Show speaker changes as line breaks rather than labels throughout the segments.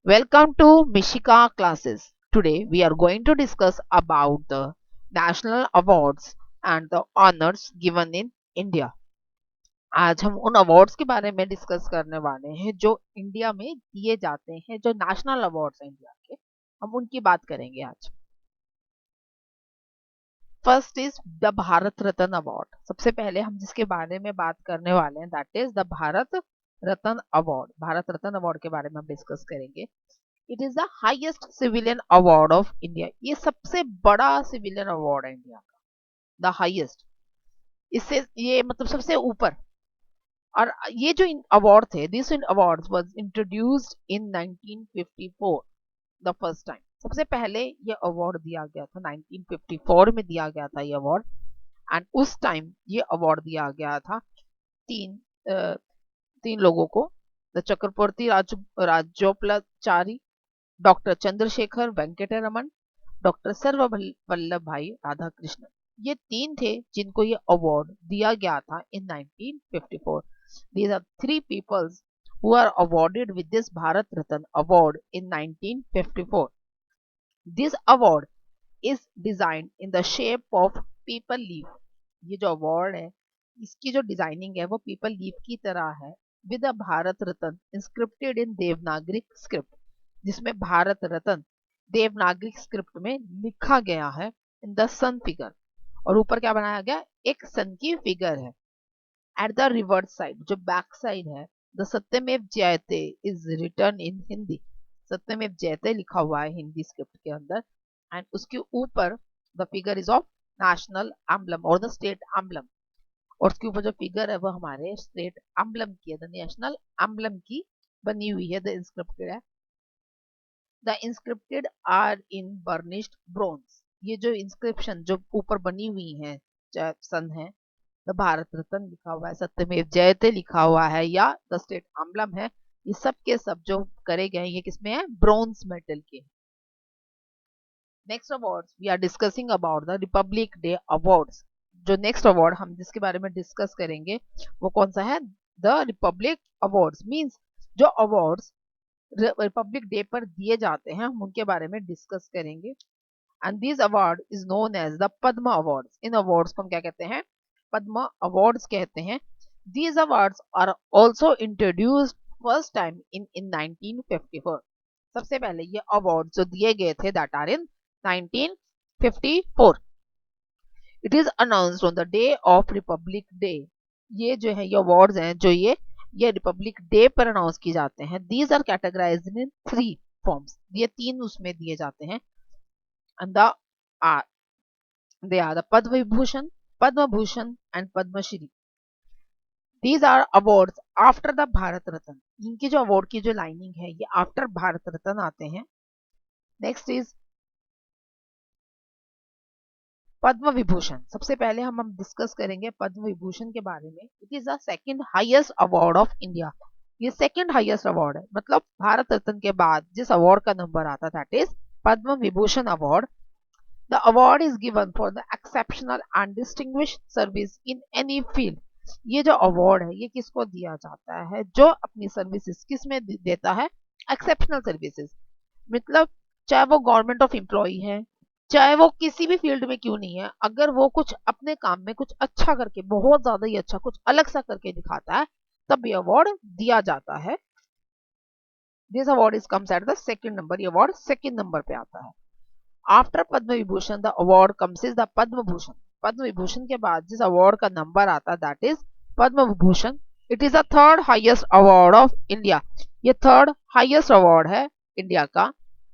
Welcome to Mishika classes. Today we are going to discuss about the national awards and the honors given in India. आज हम उन awards के बारे में discuss करने वाले हैं जो इंडिया में दिए जाते हैं, जो नेशनल अवार्ड्स हैं इंडिया के, हम उनकी बात करेंगे आज। First is the Bharat Ratna award. सबसे पहले हम जिसके बारे में बात करने वाले हैं that is the Bharat Ratna award. Bharat Ratna award के बारे में हम डिस्कस करेंगे। It is the highest civilian award of India. ये सबसे बड़ा सिविलियन अवार्ड है इंडिया का, द हाईएस्ट। इससे ये मतलब सबसे ऊपर। और ये जो अवार्ड थे, this award was introduced in 1954 the first time. सबसे पहले ये अवार्ड दिया गया था 1954 में दिया गया था ये अवार्ड। एंड उस टाइम ये अवार्ड दिया गया था तीन तीन लोगों को, the Chakravarti Rajagopalachari, doctor Chandrasekhar Venkataraman, doctor Sarvepalli भाई राधाकृष्णन। ये तीन थे जिनको ये अवार्ड दिया गया था इन 1954। These are three peoples who are awarded with this Bharat Ratna award in 1954. This award is designed in the shape of people leaf. ये जो अवार्ड है इसकी जो डिजाइनिंग है वो पीपल लीफ की तरह है, with a Bharat Ratna inscribed in Devanagari script, जिसमें भारत रत्न देवनागरिक स्क्रिप्ट में लिखा गया है इन द सन फिगर। और ऊपर क्या बनाया गया, एक सन की फिगर है। एट द रिवर्स साइड जो बैक साइड है, द सत्यमेव जयते इज रिटर्न इन हिंदी। सत्यमेव जयते लिखा हुआ है हिंदी स्क्रिप्ट के अंदर। एंड उसके ऊपर the figure is of national emblem और द स्टेट एम्बलम। और उसके ऊपर जो फिगर है वो हमारे स्टेट एम्बलम की है, द नेशनल एम्बलम की बनी हुई है, द इंस्क्रिप्टेड है। The inscribed are in burnished bronze. ये जो इंस्क्रिप्शन जो ऊपर बनी हुई है, सन है, द भारत रत्न लिखा हुआ है, सत्यमेव जयते लिखा हुआ है, या द स्टेट एम्बलम है, ये सब के सब जो करे गए ये किसमें है, ब्रोंज मेटल के। Next awards we are discussing about the republic day awards. जो नेक्स्ट अवार्ड हम जिसके बारे में डिस्कस करेंगे वो कौन सा है, द रिपब्लिक अवार्ड्स। मींस जो अवार्ड्स रिपब्लिक डे पर दिए जाते हैं हम उनके बारे में डिस्कस करेंगे। And this award is known as the Padma awards. इन अवार्ड्स को हम क्या कहते हैं, पद्म अवार्ड्स कहते हैं। These awards are also introduced first time in 1954। सबसे पहले ये अवार्ड जो दिए गए थे that are in 1954। It is announced on the day of Republic day. ये जो है ये अवार्ड्स हैं जो ये रिपब्लिक डे पर अनाउंस किए जाते हैं। These are categorized in three forms. ये तीन उसमें दिए जाते हैं। And the they are the Padma Bhushan and Padmashri. These are awards after the Bharat Ratna. इनकी जो अवार्ड की जो लाइनिंग है ये आफ्टर भारत रत्न आते हैं। Next is Padma Vibhushan. सबसे पहले हम डिस्कस करेंगे पद्म विभूषण के बारे में। It is the second highest award of India. ये सेकंड हाईएस्ट अवार्ड है, मतलब भारत रत्न के बाद जिस अवार्ड का नंबर आता है that is Padma Vibhushan award. The award is given for the exceptional and distinguished service in any field. ये जो अवार्ड है ये किसको दिया जाता है, जो अपनी सर्विसेज किस में देता है, एक्सेप्शनल सर्विसेज। मतलब चाहे वो गवर्नमेंट ऑफ एम्प्लॉय है, चाहे वो किसी भी फील्ड में क्यों नहीं है, अगर वो कुछ अपने काम में कुछ अच्छा करके, बहुत ज्यादा ही अच्छा कुछ अलग सा करके दिखाता है, तब ये अवार्ड दिया जाता है। This award is comes at the second number. ये अवार्ड सेकंड नंबर पे आता है। After Padma Vibhushan the award comes is the Padma Bhushan. Padma Vibhushan के बाद जिस अवार्ड का नंबर आता है that is Padma Vibhushan. It is the third highest award of India. ये थर्ड हाईएस्ट अवार्ड है इंडिया का।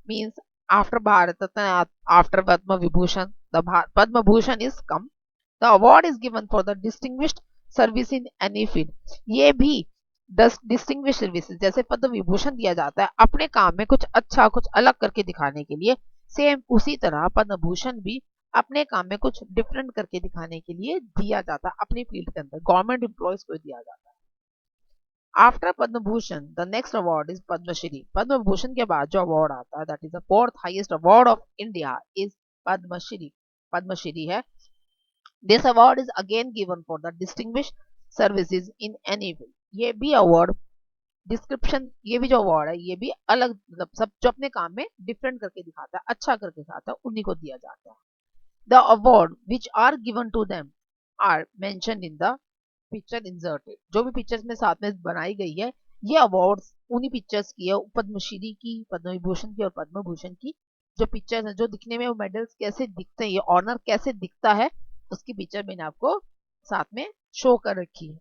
Means after Bharat Ratna, after Padma Vibhushan, the Padma Bhushan is come. The award is given for the distinguished service in any field. ये भी distinguish services जैसे पद्म विभूषण दिया जाता है अपने काम में कुछ अच्छा कुछ अलग करके दिखाने के लिए, सेम उसी तरह पद्म भूषण भी अपने काम में कुछ डिफरेंट करके दिखाने के लिए दिया जाता है अपनी फील्ड के अंदर, गवर्नमेंट एम्प्लॉयज को दिया जाता है। After Padma Bhushan the next award is Padmashri. Padma Bhushan के बाद जो अवार्ड आता है that is the fourth highest award of India is Padmashri. Padmashri है। This award is again given for the distinguish services in any field. ये भी अवार्ड डिस्क्रिप्शन, ये भी जो अवार्ड है ये भी अलग, मतलब सब जो अपने काम में डिफरेंट करके दिखाता है, अच्छा करके दिखाता है, उन्हीं को दिया जाता है। The award which are given to them are mention in the picture inserted. जो भी पिक्चर्स में साथ में बनाई गई है, ये अवार्ड्स उन्हीं पिक्चर्स की है, पद्मश्री की, पद्म विभूषण की और पद्म भूषण की जो पिक्चर्स है, जो दिखने में वो मेडल्स कैसे दिखते हैं, ये ऑनर कैसे दिखता है, उसकी पिक्चर मैंने आपको साथ में शो कर रखी है।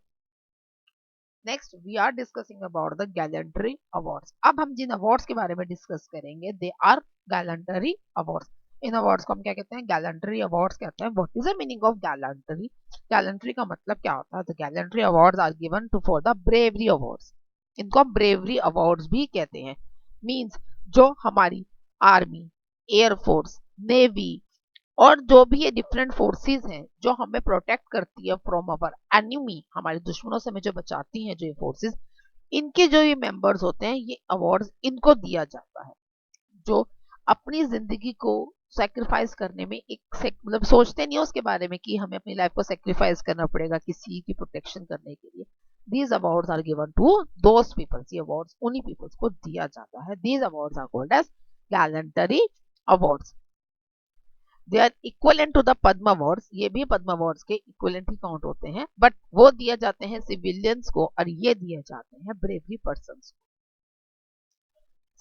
Next we are discussing about the gallantry awards. अब हम जिन अवार्ड्स के बारे में डिस्कस करेंगे दे आर गैलेंट्री अवार्ड्स। इन अवार्ड्स को हम क्या कहते हैं? गैलेंट्री अवार्ड्स कहते हैं। What is the meaning of gallantry? Gallantry का मतलब क्या होता है? The gallantry awards are given to for the bravery awards. इनको हम ब्रेवरी अवार्ड्स भी कहते हैं। मींस जो हमारी आर्मी, एयरफोर्स, नेवी और जो भी ये डिफरेंट फोर्सेस हैं जो हमें प्रोटेक्ट करती है फ्रॉम अवर एनिमी, हमारे दुश्मनों से हमें जो बचाती हैं जो ये फोर्सेस, इनके जो ये मेंबर्स होते हैं, ये अवार्ड्स इनको दिया जाता है। जो अपनी जिंदगी को सेक्रीफाइस करने में मतलब सोचते नहीं है उसके बारे में कि हमें अपनी लाइफ को सेक्रीफाइस करना पड़ेगा किसी की प्रोटेक्शन करने के लिए। These awards are given to those peoples. ये अवार्ड्स उन्हीं पीपल्स को दिया जाता है। These awards are called as gallantry awards. They are equivalent to the Padma awards. ये भी पद्म अवार्ड्स के इक्वलेंट ही काउंट होते हैं, बट वो दिए जाते हैं सिविलियंस को और ये दिए जाते हैं ब्रेवरी पर्सन्स को।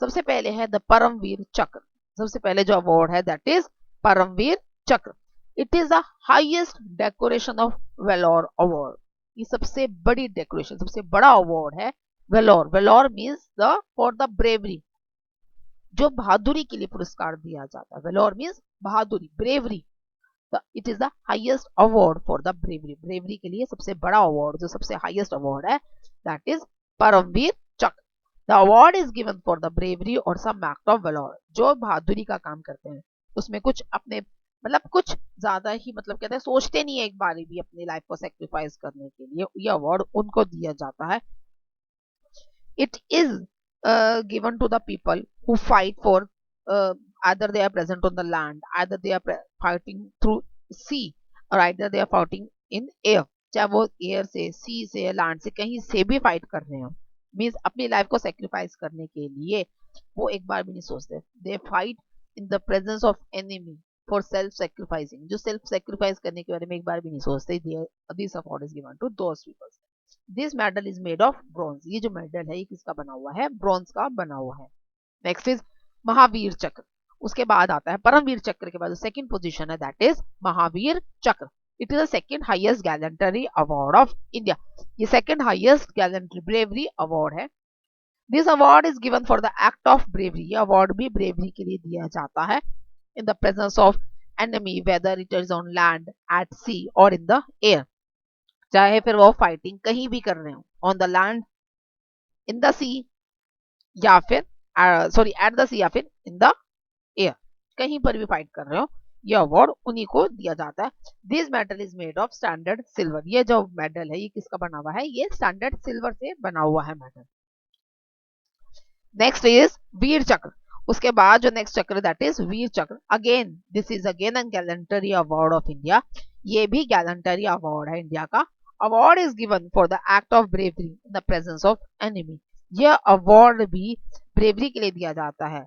सबसे पहले है द परमवीर चक्र। सबसे पहले जो अवार्ड है that is Paramvir Chakra. It is the highest decoration of valour award. ये सबसे बड़ी डेकोरेशन, सबसे बड़ा अवार्ड है valour. Valour means the for the bravery, जो बहादुरी के लिए पुरस्कार दिया जाता है। वेलोर मीन्स बहादुरी, bravery. It is the highest award for the bravery. Bravery के लिए सबसे बड़ा अवार्ड, जो सबसे हाईएस्ट अवार्ड है that is Paramvir Chakra. The award is given for the bravery और सम एक्ट ऑफ वेलोर। जो बहादुरी का काम करते हैं उसमें कुछ अपने मतलब कुछ ज्यादा ही मतलब कहते हैं सोचते नहीं है एक बार भी अपनी लाइफ को सेक्रीफाइस करने के लिए, ये अवार्ड उनको दिया जाता है। It is given to the people who fight for either they are present on the land, either they are fighting through sea or either they are fighting in air। चाहे वो एयर से, सी से, land से, कहीं से भी fight कर रहे हो, मीन्स अपनी लाइफ को सेक्रीफाइस करने के लिए वो एक बार भी नहीं सोचते। They fight in the presence of enemy for self sacrificing. जो सेल्फ सेक्रीफाइस करने के बारे में एक बार भी नहीं सोचते। This award is given to those people. This medal is made of bronze. ये जो मेडल है ये किसका बना हुआ है? ब्रॉन्ज का बना हुआ है। नेक्स्ट इज महावीर चक्र। उसके बाद आता है परमवीर चक्र के बाद जो सेकंड पोजीशन है that is Mahavir Chakra. It is the second highest gallantry award of India. ये second highest gallantry bravery award है। This award is given for the act of bravery. ये अवार्ड भी ब्रेवरी के लिए दिया जाता है in the presence of enemy, whether it is on land, at sea और इन द एयर। चाहे फिर वो फाइटिंग कहीं भी कर रहे हो, on the land, in the sea या फिर सॉरी एट द सी या फिर इन द एयर, कहीं पर भी फाइट कर रहे हो, ये अवार्ड उन्हीं को दिया जाता है। This medal is made of standard silver. ये जो मेडल है ये किसका बना हुआ है? ये स्टैंडर्ड सिल्वर से बना हुआ है मेडल। नेक्स्ट इज वीर चक्र। उसके बाद जो नेक्स्ट चक्र that is Vir Chakra. Again this is again an gallantry award of India. ये भी गैलेंटरी अवार्ड है इंडिया का। Award is given for the act of bravery in the presence of enemy. यह अवार्ड भी ब्रेवरी के लिए दिया जाता है,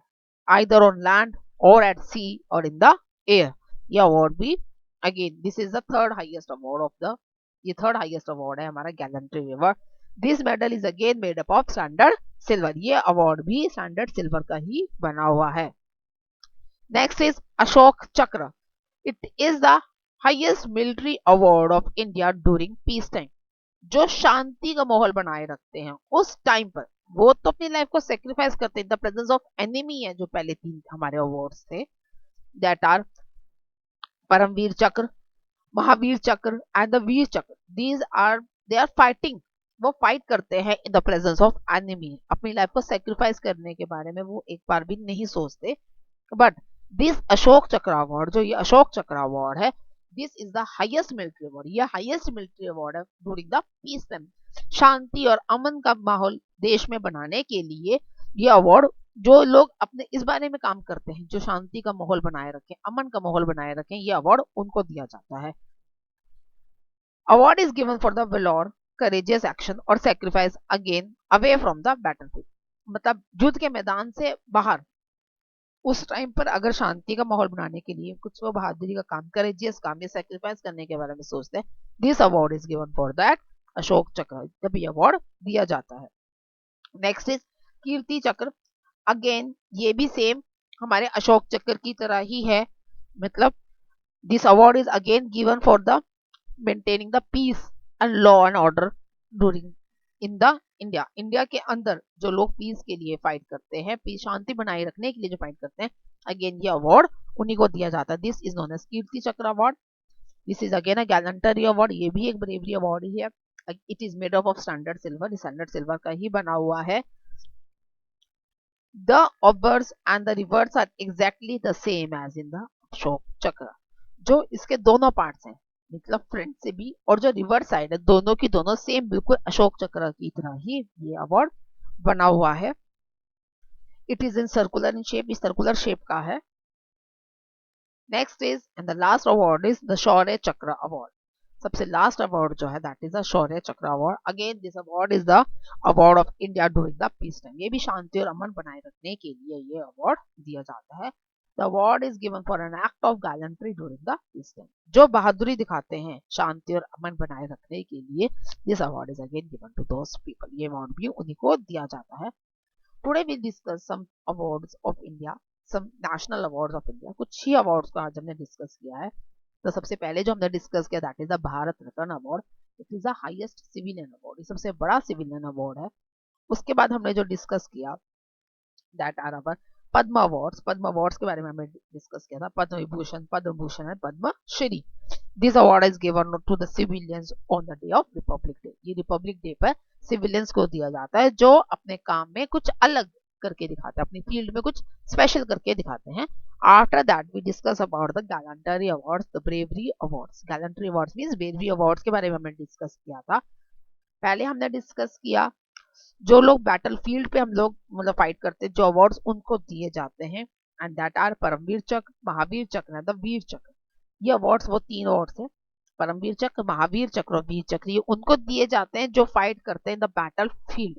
आइदर ऑन लैंड और एट सी और इन द एयर। यह अवार्ड भी again this is the third highest award of the, ये थर्ड हाईएस्ट अवार्ड है हमारा gallantry award. This medal is again made up of standard silver. ये award भी standard silver का ही बना हुआ है। नेक्स्ट इज अशोक चक्र। It is the highest military award of India during peace time. जो शांति का माहौल बनाए रखते हैं उस टाइम पर, वो तो अपनी लाइफ को सेक्रीफाइस करते हैं in the presence of enemy है। जो पहले तीन हमारे अवार्ड्स थे दैट आर परमवीर चक्र, महावीर चक्र and the Vir Chakra. These are they are fighting, वो फाइट करते हैं in the presence of enemy. अपनी लाइफ को सेक्रीफाइस करने के बारे में वो एक बार भी नहीं सोचते। बट दिस अशोक चक्र अवार्ड, जो ये अशोक चक्र अवार्ड है, this is the highest military award. ये हाईएस्ट मिलिट्री अवार्ड है ड्यूरिंग द पीस टाइम। शांति और अमन का माहौल देश में बनाने के लिए ये अवार्ड, जो लोग अपने इस बारे में काम करते हैं, जो शांति का माहौल बनाए रखें, अमन का माहौल बनाए रखें, ये अवार्ड उनको दिया जाता है। Award is given for the valour courageous action or sacrifice again away from the battlefield. मतलब युद्ध के मैदान से बाहर उस टाइम पर अगर शांति का माहौल बनाने के लिए कुछ वो बहादुरी का काम, करेजियस काम या सेक्रीफाइस करने के बारे में सोचते हैं, this award is given for that Ashok चक्र, जब ये अवार्ड दिया जाता है। नेक्स्ट इज कीर्ति चक्र। अगेन ये भी सेम हमारे अशोक चक्र की तरह ही है, मतलब this award is again given for the maintaining the peace and law and order during in the India के अंदर जो लोग पीस के लिए फाइट करते हैं, पीस शांति बनाए रखने के लिए जो फाइट करते हैं, अगेन ये अवार्ड उन्हीं को दिया जाता है। This is known as Kirti Chakra award. This is again a gallantry award, ये भी एक ब्रेवरी अवार्ड ही है। It is made of standard silver, standard silver का ही बना हुआ है। The obverse and the reverse are exactly the same as in the Ashok Chakra. जो इसके दोनों पार्ट्स हैं, मतलब फ्रंट से भी और जो रिवर्स साइड है, दोनों की दोनों सेम बिल्कुल अशोक चक्र की तरह ही ये अवार्ड बना हुआ है। It is in circular in shape, इस सर्कुलर शेप का है। Next is and the last award is the Shaurya Chakra award. सबसे लास्ट अवार्ड जो है that is the Shaurya Chakra award. Again this award is the award of India during the peace time. ये भी शांति और अमन बनाए रखने के लिए ये अवार्ड दिया जाता है। The award is given for an act of gallantry during the peace time. जो बहादुरी दिखाते हैं शांति और अमन बनाए रखने के लिए, this award is again given to those people. ये अवार्ड भी उन्हीं को दिया जाता है। Today we discuss some awards of India, some national awards of India. कुछ ही awards को आज हमने डिस्कस किया है। तो सबसे पहले जो हमने डिस्कस किया that is the Bharat Ratna award. It is the highest civilian award, ये सबसे बड़ा सिविलियन अवार्ड है। उसके बाद हमने जो डिस्कस किया that are our Padma awards. Padma awards के बारे में हमने डिस्कस किया था, Padma Vibhushan, Padma Bhushan and Padma Shri. This award is given to the civilians on the day of Republic day. ये रिपब्लिक डे पर सिविलियंस को दिया जाता है जो अपने काम में कुछ अलग करके दिखाते हैं, अपनी फील्ड में कुछ स्पेशल करके दिखाते हैं। After that we discuss about the gallantry awards, the bravery awards. Gallantry awards means bravery awards के बारे में हमने डिस्कस किया था। पहले हमने डिस्कस किया जो लोग बैटल फील्ड पे हम लोग मतलब फाइट करते हैं, जो अवार्ड्स उनको दिए जाते हैं, एंड दैट आर परमवीर चक्र, महावीर चक्र, द वीर चक्र। ये अवार्ड्स वो तीन अवार्ड्स हैं, परमवीर चक्र, महावीर चक्र और वीर चक्र। ये उनको दिए जाते हैं जो फाइट करते हैं द बैटल फील्ड,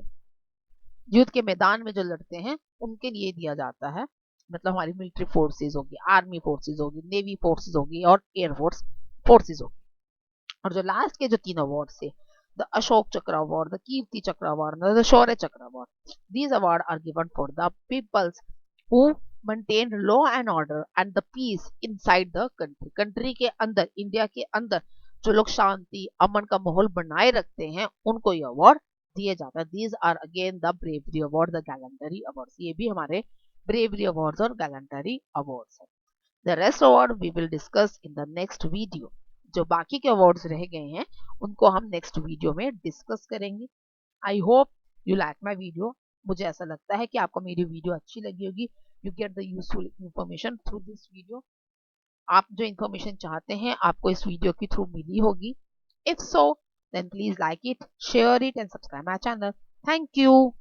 युद्ध के मैदान में जो लड़ते हैं उनके लिए दिया जाता है। मतलब हमारी मिलिट्री फोर्सेज होगी, आर्मी फोर्सेज होगी, नेवी फोर्सेज होगी और एयरफोर्स फोर्सेज होगी। और जो लास्ट के जो तीन अवार्ड्स है, the Ashok Chakra Award, the Kirti Chakra Award, and the Shaurya Chakra Award. These awards are given for the peoples who maintained law and order and the peace inside the country. Country के अंदर, India के अंदर जो लोग शांति अमन का माहौल बनाए रखते हैं उनको ये अवार्ड दिए जाता है। These are again the bravery award, the gallantry awards. ये भी हमारे bravery awards और gallantry awards हैं। The rest award we will discuss in the next video. जो बाकी के अवार्ड्स रह गए हैं उनको हम नेक्स्ट वीडियो में डिस्कस करेंगे। I hope you like my video. मुझे ऐसा लगता है कि आपको मेरी वीडियो अच्छी लगी होगी। You get the useful information through this video. आप जो इंफॉर्मेशन चाहते हैं आपको इस वीडियो के थ्रू मिली होगी। If so then please like it, share it and subscribe my channel. Thank you.